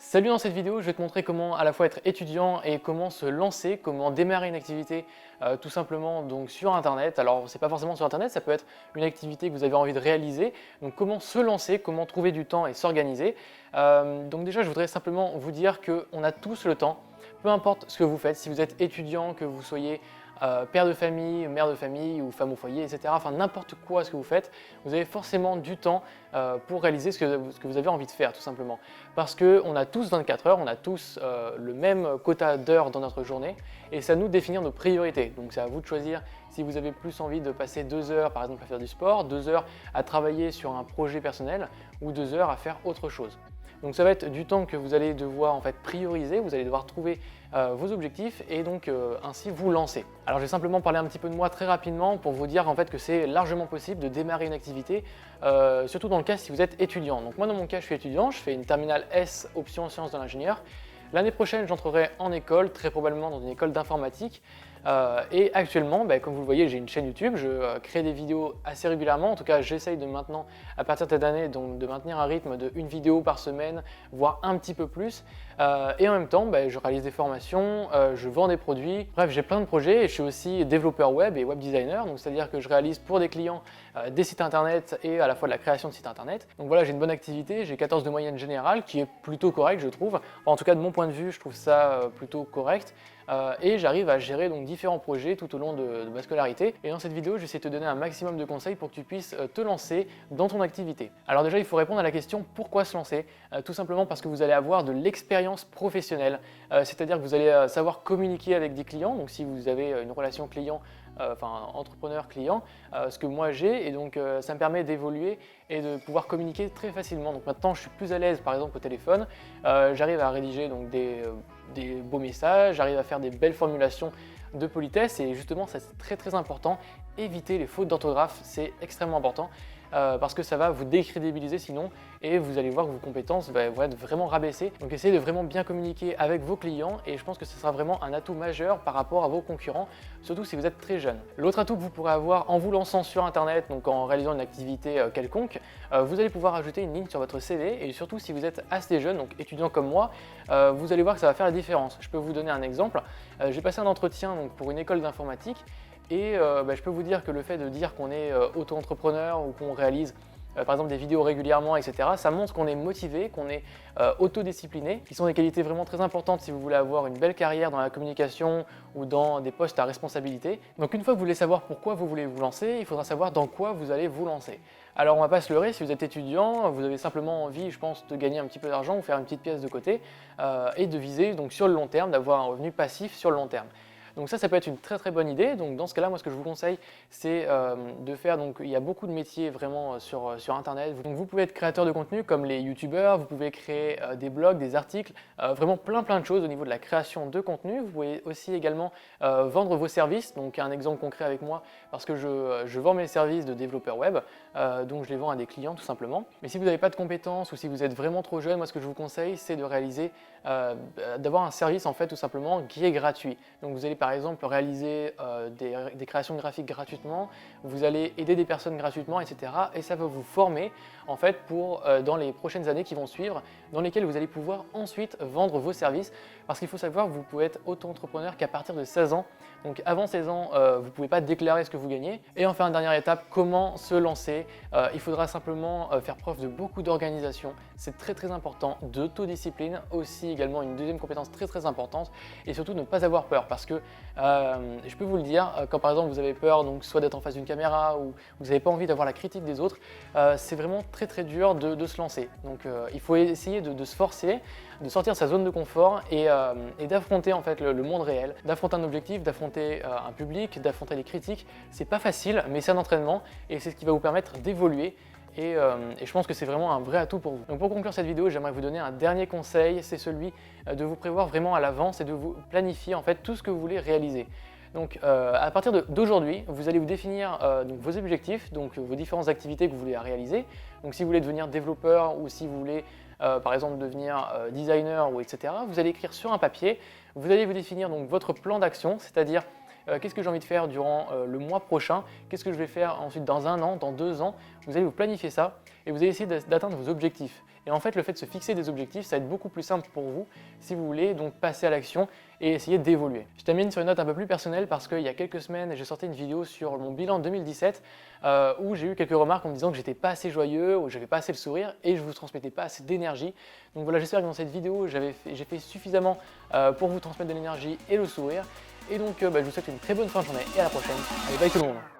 Salut, dans cette vidéo, je vais te montrer comment à la fois être étudiant et comment se lancer, comment démarrer une activité tout simplement donc sur internet. Alors c'est pas forcément sur internet, ça peut être une activité que vous avez envie de réaliser. Donc comment se lancer, comment trouver du temps et s'organiser. Donc déjà je voudrais simplement vous dire qu'on a tous le temps, peu importe ce que vous faites, si vous êtes étudiant, que vous soyez père de famille, mère de famille ou femme au foyer, etc. Enfin n'importe quoi ce que vous faites, vous avez forcément du temps pour réaliser ce que vous avez envie de faire tout simplement. Parce qu'on a tous 24 heures, on a tous le même quota d'heures dans notre journée et c'est à nous de définir nos priorités. Donc c'est à vous de choisir si vous avez plus envie de passer 2 heures par exemple à faire du sport, 2 heures à travailler sur un projet personnel ou 2 heures à faire autre chose. Donc ça va être du temps que vous allez devoir en fait prioriser, vous allez devoir trouver vos objectifs et donc ainsi vous lancer. Alors je vais simplement parler un petit peu de moi très rapidement pour vous dire en fait que c'est largement possible de démarrer une activité, surtout dans le cas si vous êtes étudiant. Donc moi dans mon cas je suis étudiant, je fais une terminale S option sciences de l'ingénieur. L'année prochaine j'entrerai en école, très probablement dans une école d'informatique. Et actuellement, comme vous le voyez, j'ai une chaîne YouTube, je crée des vidéos assez régulièrement. En tout cas, j'essaye de maintenant, à partir de cette année, donc, de maintenir un rythme de une vidéo par semaine, voire un petit peu plus. Et en même temps, je réalise des formations, je vends des produits. Bref, j'ai plein de projets et je suis aussi développeur web et web designer. Donc, c'est-à-dire que je réalise pour des clients des sites internet et à la fois de la création de sites internet. Donc voilà, j'ai une bonne activité, j'ai 14 de moyenne générale, qui est plutôt correct, je trouve. Enfin, en tout cas, de mon point de vue, je trouve ça plutôt correct. Et j'arrive à gérer donc différents projets tout au long de ma scolarité. Et dans cette vidéo, je vais essayer de te donner un maximum de conseils pour que tu puisses te lancer dans ton activité. Alors déjà, il faut répondre à la question pourquoi se lancer. Tout simplement parce que vous allez avoir de l'expérience professionnelle, c'est-à-dire que vous allez savoir communiquer avec des clients. Donc si vous avez une relation client, enfin entrepreneur-client, ce que moi j'ai, et donc ça me permet d'évoluer et de pouvoir communiquer très facilement. Donc maintenant, je suis plus à l'aise, par exemple au téléphone, j'arrive à rédiger donc des beaux messages, j'arrive à faire des belles formulations de politesse et justement ça c'est très très important. Éviter les fautes d'orthographe, c'est extrêmement important parce que ça va vous décrédibiliser sinon et vous allez voir que vos compétences vont être vraiment rabaissées. Donc essayez de vraiment bien communiquer avec vos clients et je pense que ce sera vraiment un atout majeur par rapport à vos concurrents, surtout si vous êtes très jeune. L'autre atout que vous pourrez avoir en vous lançant sur internet, donc en réalisant une activité quelconque, vous allez pouvoir ajouter une ligne sur votre CV et surtout si vous êtes assez jeune, donc étudiant comme moi, vous allez voir que ça va faire la différence. Je peux vous donner un exemple. J'ai passé un entretien donc, pour une école d'informatique. Et je peux vous dire que le fait de dire qu'on est auto-entrepreneur ou qu'on réalise par exemple des vidéos régulièrement, etc., ça montre qu'on est motivé, qu'on est autodiscipliné, qui sont des qualités vraiment très importantes si vous voulez avoir une belle carrière dans la communication ou dans des postes à responsabilité. Donc une fois que vous voulez savoir pourquoi vous voulez vous lancer, il faudra savoir dans quoi vous allez vous lancer. Alors on va pas se leurrer, si vous êtes étudiant, vous avez simplement envie, je pense, de gagner un petit peu d'argent ou faire une petite pièce de côté et de viser donc sur le long terme, d'avoir un revenu passif sur le long terme. Donc ça peut être une très très bonne idée. Donc dans ce cas-là, moi ce que je vous conseille, c'est de faire, donc il y a beaucoup de métiers vraiment sur internet. Donc vous pouvez être créateur de contenu comme les youtubeurs, vous pouvez créer des blogs, des articles, vraiment plein de choses au niveau de la création de contenu. Vous pouvez aussi également vendre vos services. Donc un exemple concret avec moi, parce que je vends mes services de développeur web, donc je les vends à des clients tout simplement. Mais si vous n'avez pas de compétences ou si vous êtes vraiment trop jeune, moi ce que je vous conseille, c'est de réaliser, d'avoir un service en fait tout simplement qui est gratuit. Donc vous allez par exemple réaliser des créations graphiques gratuitement, vous allez aider des personnes gratuitement, etc. Et ça va vous former en fait pour dans les prochaines années qui vont suivre, dans lesquelles vous allez pouvoir ensuite vendre vos services. Parce qu'il faut savoir que vous pouvez être auto-entrepreneur qu'à partir de 16 ans. Donc avant 16 ans, vous ne pouvez pas déclarer ce que vous gagnez. Et enfin, dernière étape, comment se lancer. Il faudra simplement faire preuve de beaucoup d'organisation. C'est très très important, d'autodiscipline aussi également une deuxième compétence très très importante. Et surtout ne pas avoir peur parce que je peux vous le dire, quand par exemple vous avez peur donc soit d'être en face d'une caméra ou vous n'avez pas envie d'avoir la critique des autres, c'est vraiment très très dur de se lancer. Donc il faut essayer de se forcer, de sortir de sa zone de confort et d'affronter en fait le monde réel, d'affronter un objectif, d'affronter un public, d'affronter les critiques. C'est pas facile, mais c'est un entraînement et c'est ce qui va vous permettre d'évoluer. Et je pense que c'est vraiment un vrai atout pour vous. Donc pour conclure cette vidéo, j'aimerais vous donner un dernier conseil, c'est celui de vous prévoir vraiment à l'avance et de vous planifier en fait tout ce que vous voulez réaliser. Donc à partir d'aujourd'hui, vous allez vous définir donc, vos objectifs, donc vos différentes activités que vous voulez réaliser. Donc si vous voulez devenir développeur ou si vous voulez par exemple devenir designer ou etc., vous allez écrire sur un papier, vous allez vous définir donc votre plan d'action, c'est-à-dire qu'est-ce que j'ai envie de faire durant le mois prochain, qu'est-ce que je vais faire ensuite dans 1 an, dans 2 ans. Vous allez vous planifier ça et vous allez essayer d'atteindre vos objectifs. Et en fait, le fait de se fixer des objectifs, ça va être beaucoup plus simple pour vous si vous voulez donc passer à l'action et essayer d'évoluer. Je termine sur une note un peu plus personnelle parce qu'il y a quelques semaines, j'ai sorti une vidéo sur mon bilan 2017 où j'ai eu quelques remarques en me disant que j'étais pas assez joyeux, ou j'avais pas assez le sourire et je vous transmettais pas assez d'énergie. Donc voilà, j'espère que dans cette vidéo, j'ai fait suffisamment pour vous transmettre de l'énergie et le sourire. Et donc, je vous souhaite une très bonne fin de journée et à la prochaine. Allez, bye tout le monde!